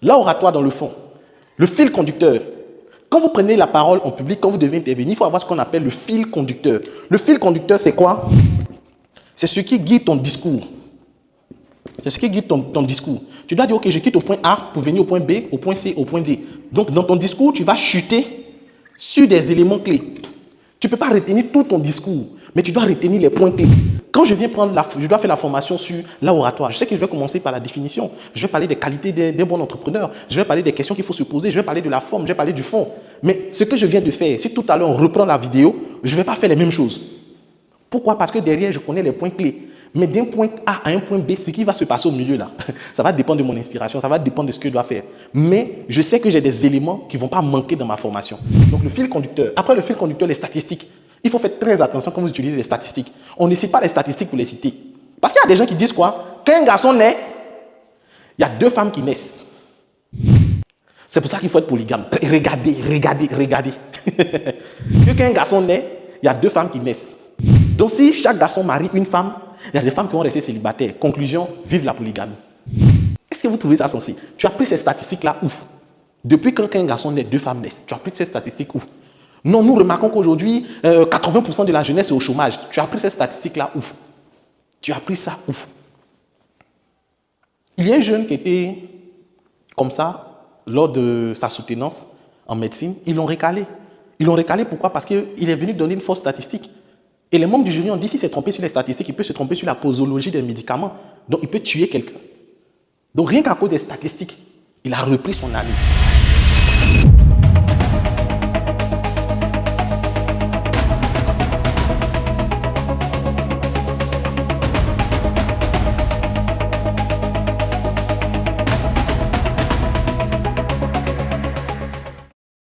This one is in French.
L'oratoire dans le fond, le fil conducteur. Quand vous prenez la parole en public, quand vous devez intervenir, il faut avoir ce qu'on appelle le fil conducteur. Le fil conducteur, c'est quoi? C'est ce qui guide ton discours. C'est ce qui guide ton discours. Tu dois dire, ok, je quitte au point A pour venir au point B, au point C, au point D. Donc, dans ton discours, tu vas chuter sur des éléments clés. Tu ne peux pas retenir tout ton discours, mais tu dois retenir les points clés. Quand je viens je dois faire la formation sur l'oratoire, je sais que je vais commencer par la définition. Je vais parler des qualités d'un bon entrepreneur. Je vais parler des questions qu'il faut se poser. Je vais parler de la forme. Je vais parler du fond. Mais ce que je viens de faire, si tout à l'heure on reprend la vidéo, je ne vais pas faire les mêmes choses. Pourquoi? Parce que derrière, je connais les points clés. Mais d'un point A à un point B, ce qui va se passer au milieu là, ça va dépendre de mon inspiration, ça va dépendre de ce que je dois faire. Mais je sais que j'ai des éléments qui ne vont pas manquer dans ma formation. Donc le fil conducteur. Après le fil conducteur, les statistiques. Il faut faire très attention quand vous utilisez les statistiques. On ne cite pas les statistiques pour les citer. Parce qu'il y a des gens qui disent quoi? Quand un garçon naît, il y a 2 femmes qui naissent. C'est pour ça qu'il faut être polygame. Regardez. Quand un garçon naît, il y a 2 femmes qui naissent. Donc si chaque garçon marie une femme, il y a des femmes qui vont rester célibataires. Conclusion, vive la polygamie. Est-ce que vous trouvez ça sensé? Tu as pris ces statistiques-là où? Depuis quand un garçon naît, 2 femmes naissent. Tu as pris ces statistiques où? Non, nous remarquons qu'aujourd'hui, 80% de la jeunesse est au chômage. Tu as pris ces statistiques-là où? Tu as pris ça où? Il y a un jeune qui était comme ça, lors de sa soutenance en médecine, ils l'ont recalé. Ils l'ont recalé pourquoi? Parce qu'il est venu donner une fausse statistique. Et les membres du jury ont dit, s'il s'est trompé sur les statistiques, il peut se tromper sur la posologie des médicaments. Donc, il peut tuer quelqu'un. Donc, rien qu'à cause des statistiques, il a repris son année.